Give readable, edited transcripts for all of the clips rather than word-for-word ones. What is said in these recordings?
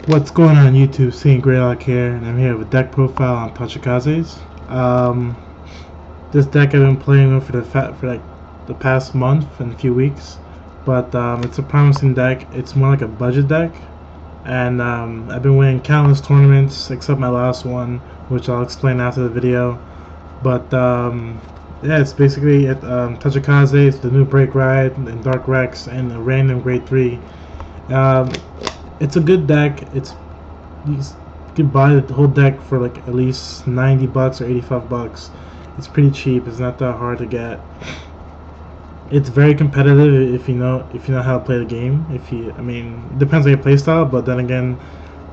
What's going on YouTube? Seeing Gradelock here, and I'm here with deck profile on Tachikaze's. This deck I've been playing with for like the past month and a few weeks, but it's a promising deck. It's more like a budget deck, and I've been winning countless tournaments except my last one, which I'll explain after the video. But yeah, it's basically Tachikaze. It's the new Break Ride and Dark Rex and a random Grade 3. It's a good deck. You can buy the whole deck for like at least 90 bucks or 85 bucks. It's pretty cheap. It's not that hard to get. It's very competitive if you know how to play the game. It depends on your playstyle, but then again,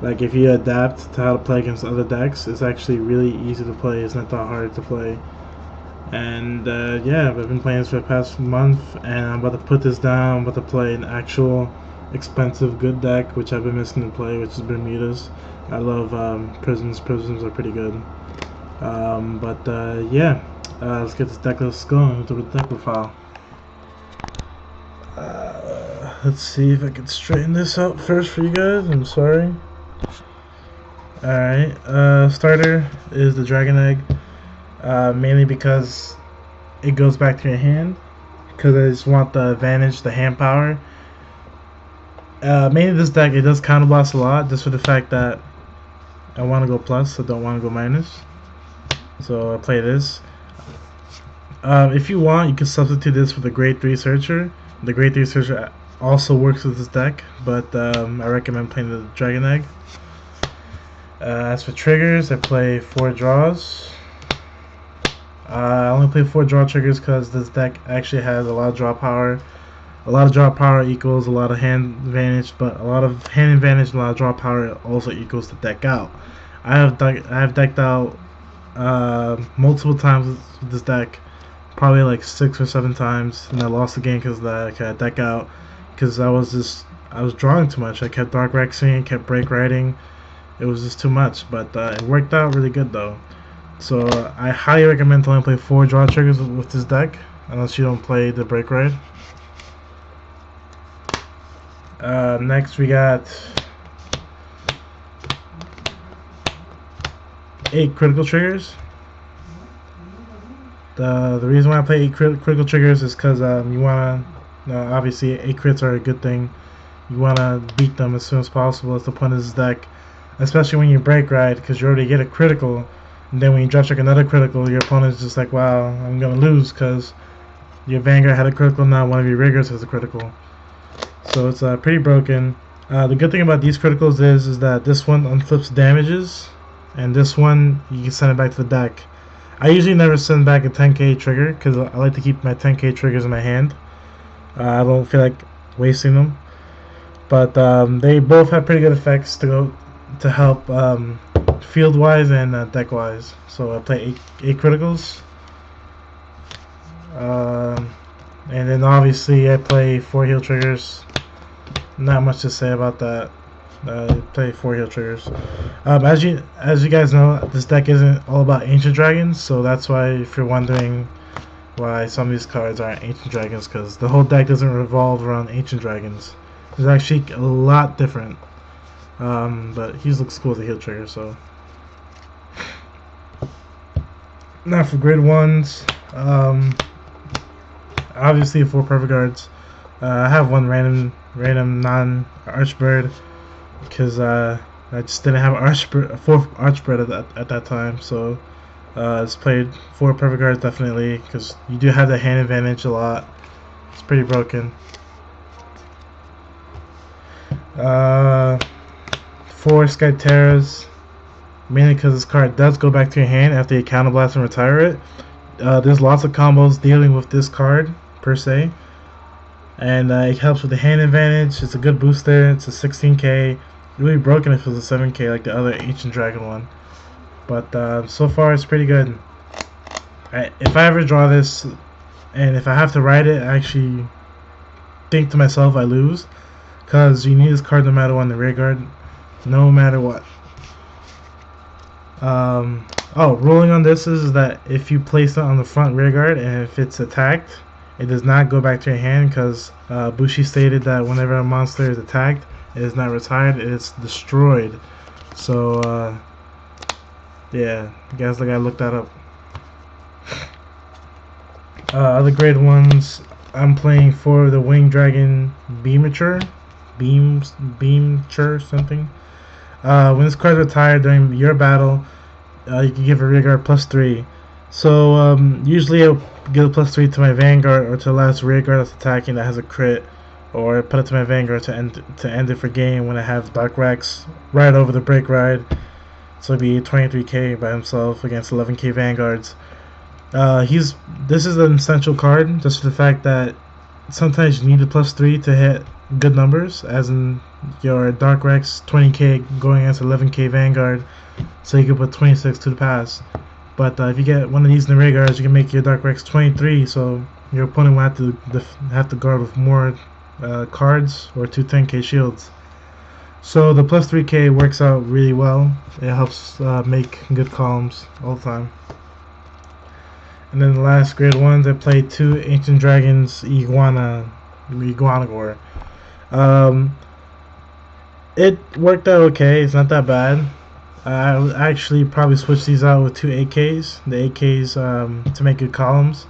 like if you adapt to how to play against other decks, it's actually really easy to play. It's not that hard to play. And yeah, I've been playing this for the past month, and I'm about to put this down. I'm about to play an actual expensive good deck, which I've been missing to play, which is Bermudas. I love prisms. Prisms are pretty good. Yeah, let's get this deck going with the deck profile. Let's see if I can straighten this out first for you guys. I'm sorry. Alright, starter is the Dragon Egg, mainly because it goes back to your hand, because I just want the advantage, the hand power. Mainly this deck, it does counter blast a lot, just for the fact that I want to go plus, I don't want to go minus. So I play this. If you want, you can substitute this with the Grade 3 Searcher. The Grade 3 Searcher also works with this deck, but I recommend playing the Dragon Egg. As for triggers, I play 4 draws. I only play 4 draw triggers because this deck actually has a lot of draw power. A lot of draw power equals a lot of hand advantage, but a lot of hand advantage and a lot of draw power also equals the deck out. I have decked out multiple times with this deck, probably like 6 or 7 times, and I lost the game because I had deck out, because I was drawing too much. I kept Dark Rexing, kept Break Riding. It was just too much, but it worked out really good though. So I highly recommend to only play 4 draw triggers with this deck, unless you don't play the Break Ride. Next we got 8 critical triggers. The reason why I play 8 critical triggers is because you wanna, obviously 8 crits are a good thing. You wanna beat them as soon as possible. That's the point of this deck, especially when you Break Ride, because you already get a critical, and then when you drop check another critical, your opponent's just like, wow, I'm gonna lose because your Vanguard had a critical, now one of your riggers has a critical. So it's pretty broken. The good thing about these criticals is that this one unflips damages, and this one you can send it back to the deck. I usually never send back a 10k trigger because I like to keep my 10k triggers in my hand. I don't feel like wasting them. But they both have pretty good effects to help field wise and deck wise. So I play 8 criticals. And then obviously I play 4 heal triggers. Not much to say about that. I play 4 heal triggers. As you guys know, this deck isn't all about ancient dragons, so that's why, if you're wondering why some of these cards aren't ancient dragons, because the whole deck doesn't revolve around ancient dragons. It's actually a lot different. But he looks cool as a heal trigger, so. Now for grade 1s, obviously 4 perfect guards. I have one random non-archbird because I just didn't have a 4th archbird at that time, so it's played 4 perfect guards definitely, because you do have the hand advantage a lot. It's pretty broken. 4 Skyterras, mainly because this card does go back to your hand after you counterblast and retire it. There's lots of combos dealing with this card per se, and it helps with the hand advantage. It's a good booster. It's a 16k. Really broken if it was a 7k like the other ancient dragon one, but so far it's pretty good. If I ever draw this and if I have to ride it, I actually think to myself I lose, because you need this card no matter what in the rear guard, no matter what. Ruling on this is that if you place it on the front rear guard and if it's attacked, it does not go back to your hand, because Bushi stated that whenever a monster is attacked, It is not retired. It is destroyed. So yeah, you guys gotta look that up. Other grade ones, I'm playing for the Winged Dragon Beamcher something. When this card is retired during your battle, you can give a rearguard +3. So usually I'll give a +3 to my Vanguard or to the last rearguard that's attacking that has a crit, or put it to my Vanguard to end it for game when I have Dark Rex right over the Break Ride. So it'd be 23k by himself against 11k Vanguards. This is an essential card just for the fact that sometimes you need a +3 to hit good numbers, as in your Dark Rex 20k going against 11k Vanguard, so you can put 26 to the pass. But if you get one of these in the rearguards, you can make your Dark Rex 23, so your opponent will have to guard with more cards or 2 10k shields. So the +3k works out really well. It helps make good columns all the time. And then the last grade ones, I played 2 Ancient Dragons Iguanagore. It worked out okay. It's not that bad. I would actually probably switch these out with 2 AKs. The AKs to make good columns.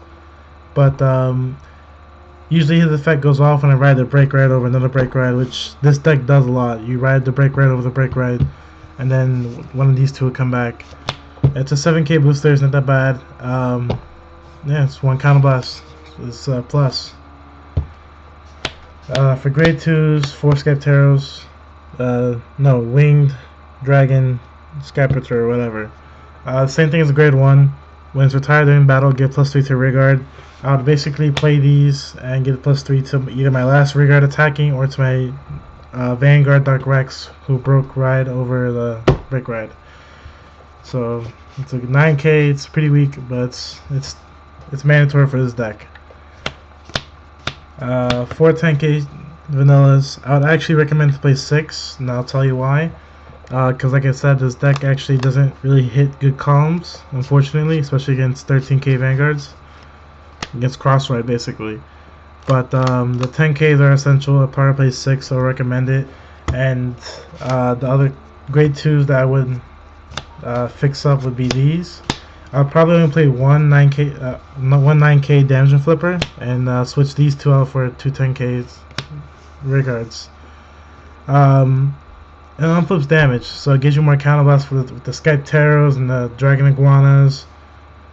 But usually his effect goes off when I ride the Break Ride over another Break Ride, which this deck does a lot. You ride the Break Ride over the Break Ride, and then one of these two will come back. It's a 7k booster. It's not that bad. Yeah, it's 1 counterblast. It's plus. For grade 2s, 4 Skypteros, no, Winged Dragon Skypater or whatever. Same thing as a grade 1. When it's retired during battle, give +3 to rearguard. I would basically play these and get +3 to either my last rearguard attacking or to my Vanguard Dark Rex who broke ride over the Break Ride. So it's a 9k. It's pretty weak, but it's mandatory for this deck. 4 10k vanillas. I would actually recommend to play 6, and I'll tell you why. Because like I said, this deck actually doesn't really hit good columns, unfortunately, especially against 13k Vanguards. Against cross ride, basically. But the 10ks are essential. I'll probably play 6, so I'll recommend it. And the other grade 2s that I would fix up would be these. I'll probably only play one 9k damage flipper, and switch these 2 out for 2 10ks rearguards. And unflips damage, so it gives you more counterblast with the Skypteros and the Dragon Iguanas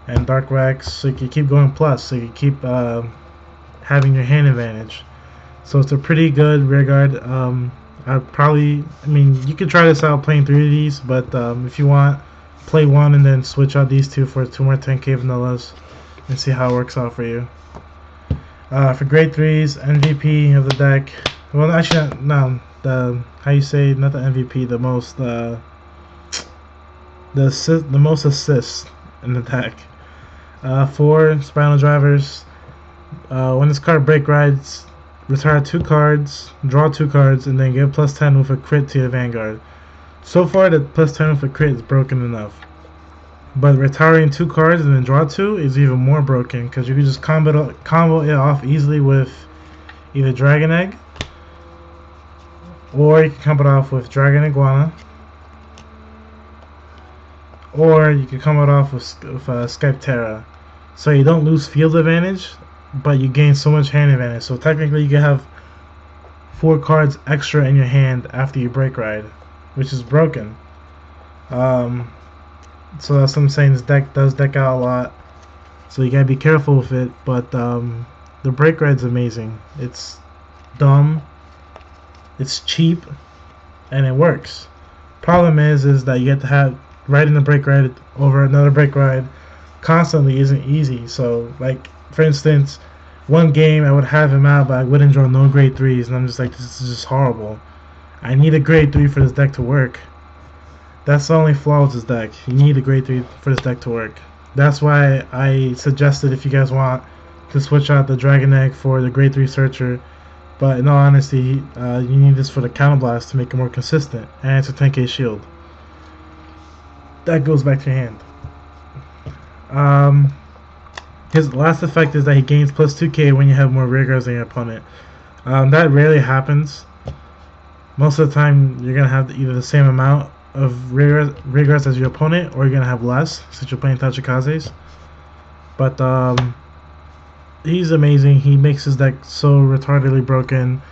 and Dark Rex, so you can keep going plus, so you can keep having your hand advantage. So it's a pretty good rearguard. I mean, you could try this out playing 3 of these, but if you want, play 1 and then switch out these 2 for 2 more 10k vanillas and see how it works out for you. For grade 3s, MVP of the deck. Well, actually, no. How you say, not the MVP, the most most assists in the deck. 4 Spinal Drivers. When this card Break Rides, retire 2 cards, draw 2 cards, and then give +10 with a crit to your Vanguard. So far, the +10 with a crit is broken enough. But retiring 2 cards and then draw 2 is even more broken, because you can just combo it off easily with either Dragon Egg, or you can combo it off with Dragon Iguana, or you can combo it off with Skyptera. So you don't lose field advantage, but you gain so much hand advantage. So technically you can have 4 cards extra in your hand after you Break Ride, which is broken. So that's what I'm saying. This deck does deck out a lot, so you gotta be careful with it. But the Break Ride's amazing. It's dumb, it's cheap, and it works. Problem is that you have to have riding the Break Ride over another Break Ride constantly isn't easy. So, like, for instance, one game I would have him out, but I wouldn't draw no grade 3s, and I'm just like, this is just horrible. I need a grade 3 for this deck to work. That's the only flaw with this deck. You need a grade 3 for this deck to work. That's why I suggested, if you guys want, to switch out the Dragon Egg for the grade 3 Searcher. But in all honesty, you need this for the Counterblast to make it more consistent. And it's a 10k shield. That goes back to your hand. His last effect is that he gains +2k when you have more rearguards than your opponent. That rarely happens. Most of the time, you're gonna have either the same amount of regards as your opponent, or you're gonna have less since you're playing Tachikazes. But he's amazing. He makes his deck so retardedly broken.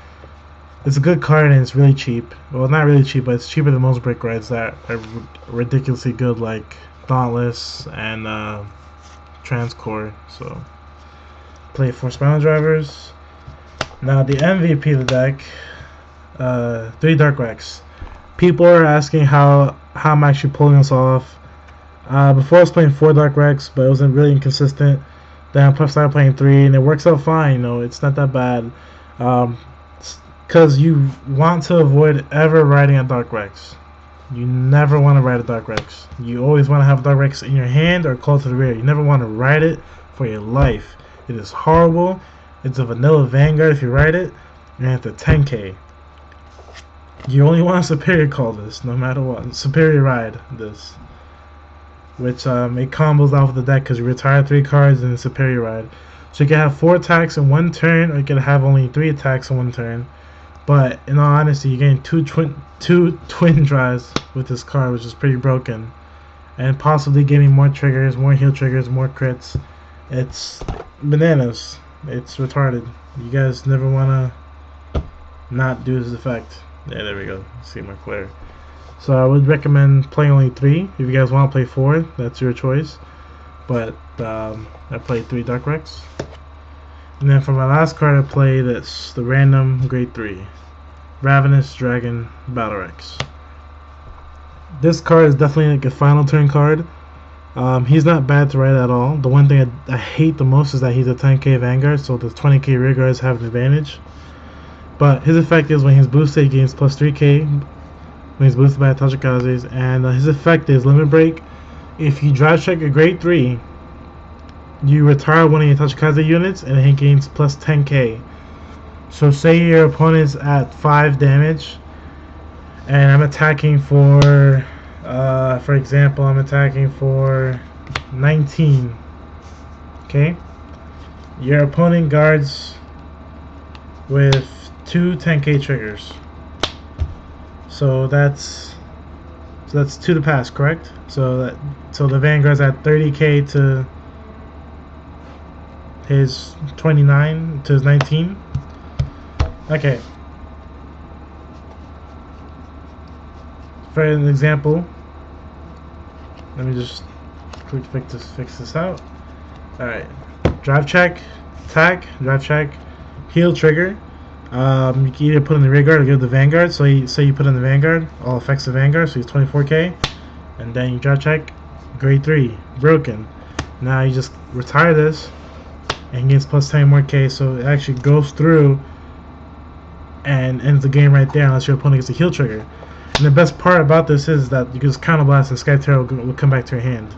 It's a good card and it's really cheap. Well, not really cheap, but it's cheaper than most brick rides that are ridiculously good, like Dauntless and Transcore. So play 4 Spinal Drivers. Now the MVP of the deck, 3 Dark Rex. People are asking how I'm actually pulling this off. Before I was playing 4 Dark Rex, but it wasn't really inconsistent. Then I started playing 3, and it works out fine. You know, it's not that bad. Because you want to avoid ever riding a Dark Rex. You never want to ride a Dark Rex. You always want to have Dark Rex in your hand or close to the rear. You never want to ride it for your life. It is horrible. It's a vanilla Vanguard if you ride it, and it's a 10k. You only want a Superior call this, no matter what. Superior ride this. Which it combos out with the deck because you retire 3 cards in the Superior ride. So you can have 4 attacks in 1 turn, or you can have only 3 attacks in 1 turn. But in all honesty, you're getting two twin drives with this card, which is pretty broken. And possibly getting more triggers, more heal triggers, more crits. It's bananas. It's retarded. You guys never want to not do this effect. Yeah, there we go. See more clear. So I would recommend playing only 3. If you guys want to play 4, that's your choice. But I played 3 Dark Rex. And then for my last card I played, it's the random grade 3. Ravenous Dragon Battle Rex. This card is definitely like a final turn card. He's not bad to ride at all. The one thing I hate the most is that he's a 10k Vanguard, so the 20k rear guards have an advantage. But his effect is when he's boosted, he gains plus 3k when he's boosted by Tachikazes, and his effect is Limit Break. If you drive check a grade 3, you retire one of your Tachikaze units and he gains plus 10k. So say your opponent's at 5 damage and I'm attacking for example, I'm attacking for 19. Okay? Your opponent guards with 2 10k triggers. So that's 2 to pass, correct? So the Vanguard's at 30k to his 29 to his 19. Okay. For an example, let me just quick fix this out. Alright. Drive check, attack, drive check, heal trigger. You can either put in the rear guard or give the Vanguard. So say you put in the Vanguard, all effects of Vanguard, so he's 24k. And then you drive check, grade 3, broken. Now you just retire this and gets plus 10 more k, so it actually goes through and ends the game right there unless your opponent gets a heal trigger. And the best part about this is that you can just counter blast and Sky Terror will come back to your hand.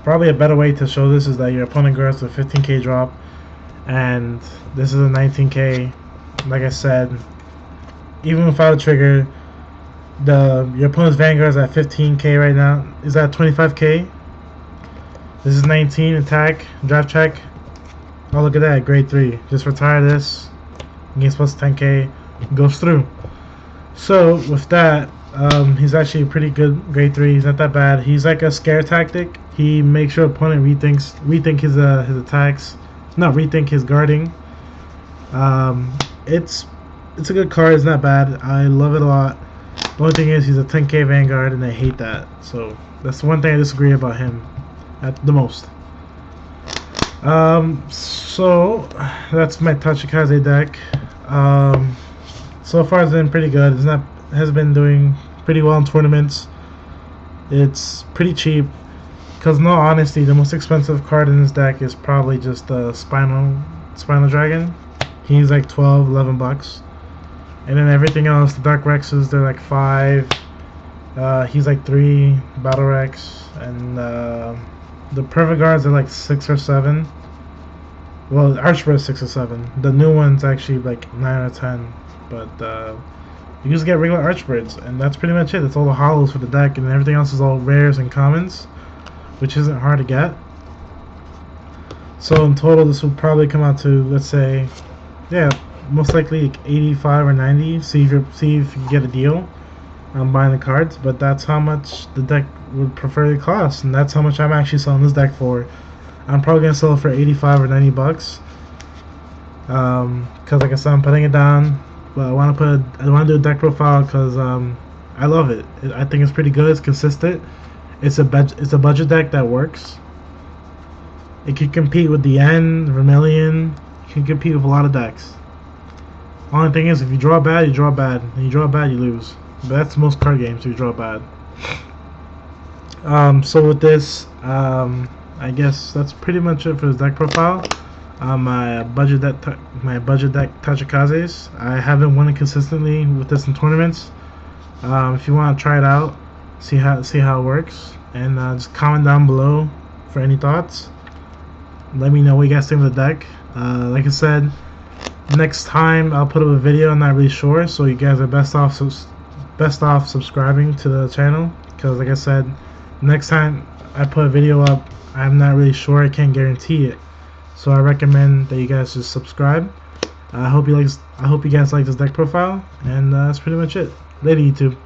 Probably a better way to show this is that your opponent guards a 15k drop, and this is a 19k. Like I said, even without a trigger, your opponent's Vanguard is at 15k right now. Is that 25k? This is 19, attack, drive check. Oh, look at that, grade 3. Just retire this, gains plus 10k, goes through. So with that, he's actually a pretty good grade 3. He's not that bad. He's like a scare tactic. He makes your opponent rethink his attacks, not rethink his guarding. It's a good card. It's not bad. I love it a lot. The only thing is he's a 10k Vanguard, and I hate that. So that's the one thing I disagree about him at the most. So that's my Tachikaze deck. So far it's been pretty good. Has been doing pretty well in tournaments. It's pretty cheap. Because in all honesty, the most expensive card in this deck is probably just the Spinal Dragon. He's like 12, 11 bucks. And then everything else, the Dark Rexes, they're like 5. He's like 3, Battle Rex, and the Perfect Guards are like 6 or 7. Well, Archbird is 6 or 7. The new one's actually like 9 or 10. But you just get regular Archbirds, and that's pretty much it. That's all the hollows for the deck, and everything else is all rares and commons, which isn't hard to get. So in total, this will probably come out to, let's say, yeah, most likely like 85 or 90. See if you can get a deal on buying the cards. But that's how much the deck would prefer to cost, and that's how much I'm actually selling this deck for. I'm probably gonna sell it for 85 or 90 bucks. Cause like I said, I'm putting it down. But I want to do a deck profile because I love it. I think it's pretty good. It's consistent. It's a budget deck that works. It can compete with the N, Vermilion. It can compete with a lot of decks. Only thing is, if you draw bad, you draw bad. And you draw bad, you lose. But that's most card games. If you draw bad. So with this, I guess that's pretty much it for this deck profile. My budget deck Tachikazes. I haven't won it consistently with this in tournaments. If you want to try it out, see how it works, and just comment down below for any thoughts. Let me know what you guys think of the deck. Like I said, next time I'll put up a video. I'm not really sure, so you guys are best off subscribing to the channel, because like I said, next time I put a video up, I'm not really sure. I can't guarantee it. So I recommend that you guys just subscribe. I hope you guys like this deck profile, and that's pretty much it. Later, YouTube.